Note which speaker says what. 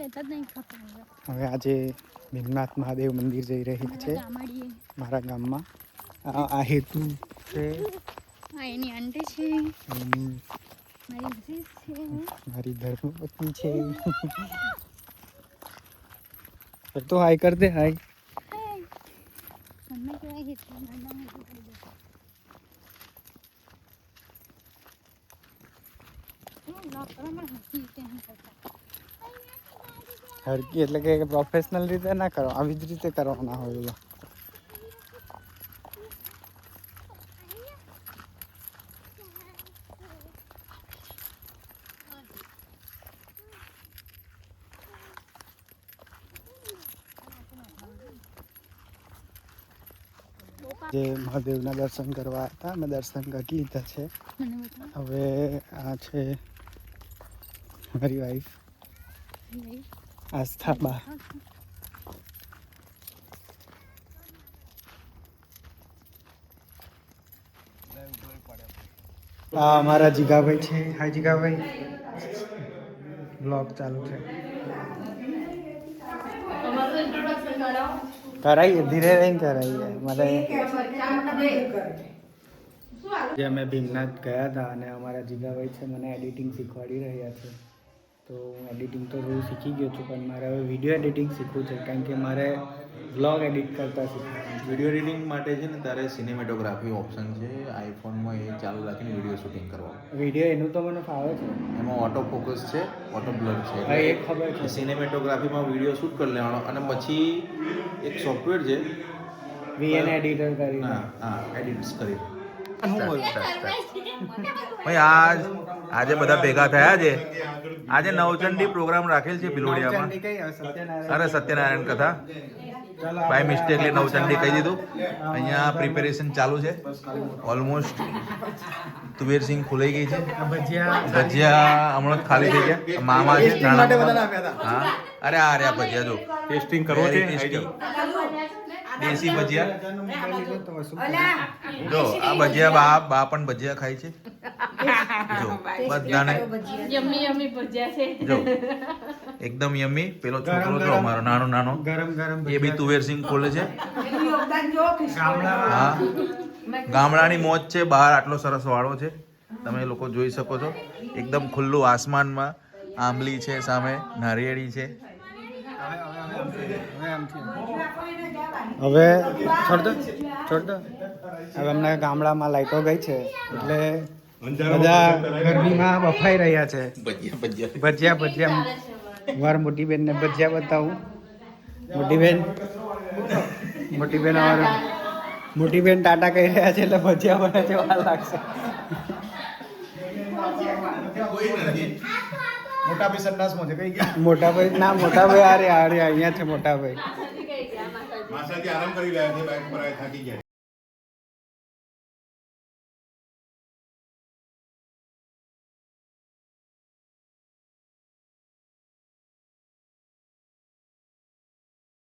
Speaker 1: હવે આજે ભીમનાથ મહાદેવ મંદિર જઈ રહી છે મારા ગામમાં. આ હેતુ છે,
Speaker 2: એની આંટી છે,
Speaker 1: મારી ધર્મપત્ની છે. તો હાય કર દે, હાય. હરકી એટલે કે પ્રોફેશનલ રીતે ના કરો, આવી જ રીતે કરવાના હોય. જે મહાદેવના દર્શન કરવા હતા, અમે દર્શન કરી લીધા છે. હવે આ છે મારી વાઈફ આસ્થા બા. આ અમારા જીગાભાઈ છે. હાય જીગાભાઈ, બ્લોગ ચાલુ છે. કરાઈએ, ધીરે રહીને કરાઈએ. મારે જે અમે ભીમનાથ ગયા હતા અને અમારા જીગાભાઈ છે મને એડિટિંગ શીખવાડી રહ્યા છે. તો હું એડિટિંગ તો રોજ શીખી ગયો છું, પણ મારે હવે વિડીયો એડિટિંગ શીખવું છે, કારણ કે મારે બ્લોગ એડિટ કરતા શીખવું.
Speaker 3: વિડીયો એડિટિંગ માટે છે ને તારે સિનેમેટોગ્રાફી ઓપ્શન છે આઈફોનમાં, એ ચાલુ રાખીને વિડીયો શૂટિંગ કરવાનું.
Speaker 1: વિડીયો એનું તો મને ફાવે છે.
Speaker 3: એમાં ઓટો ફોકસ છે, ઓટો બ્લર છે.
Speaker 1: હા, એ ખબર છે.
Speaker 3: સિનેમેટોગ્રાફીમાં વિડીયો શૂટ કરી લેવાનો અને પછી એક સોફ્ટવેર છે
Speaker 1: વીએન એડિટર કરી.
Speaker 3: હા, એડિટ્સ કરી.
Speaker 4: ભાઈ આજે બધા ભેગા થયા છે. આજે નવચંડી પ્રોગ્રામ રાખેલ છે ભિલોડિયામાં. અરે સત્યનારાયણ કથા બાય મિસ્ટેકલી નવચંડી કહી દીધું. અહીંયા પ્રિપેરેશન ચાલુ છે. ઓલમોસ્ટ તુવેરસિંગ ખુલાઈ ગઈ છે. ભજીયા હમણાં ખાલી થઈ ગયા. મામા છે હા. અરે આ રહ્યા ભજીયા જો ટેસ્ટિંગ કરવો છે. દેશી ભજીયા જો આ ભજીયા બા પણ ભજીયા ખાય છે. જો બધાને
Speaker 2: યમ્મી યમ્મી ભજીયા છે.
Speaker 4: જો એકદમ યમ્મી. પેલો છોકરો જો અમારો નાનો
Speaker 1: ગરમ ગરમ
Speaker 4: એ બી તુવેરસિંગ ખોલે છે. હા, ગામડાની મોજ છે. બહાર આટલો સરસ વાળો છે, તમે લોકો જોઈ શકો છો. એકદમ ખુલ્લું આસમાનમાં આંબલી છે, સામે નારિયેળી છે.
Speaker 1: હવે છોડ દો. હવે અમને ગામડામાં લાઈટો ગઈ છે એટલે બધા ગરમીમાં બફાઈ રહ્યા છે. ભજીયા વાર મોટી બેન ને ભજીયા બતાવું. મોટી બેન ટાટા કહી રહ્યા છે એટલે ભજીયા બને છે, વાર લાગશે. મોટાભાઈ ના, મોટાભાઈ આરે અહીંયા છે. મોટાભાઈ
Speaker 3: માસાથી આરામ કરી રહ્યા છે, બાઇક પર થાકી ગયા.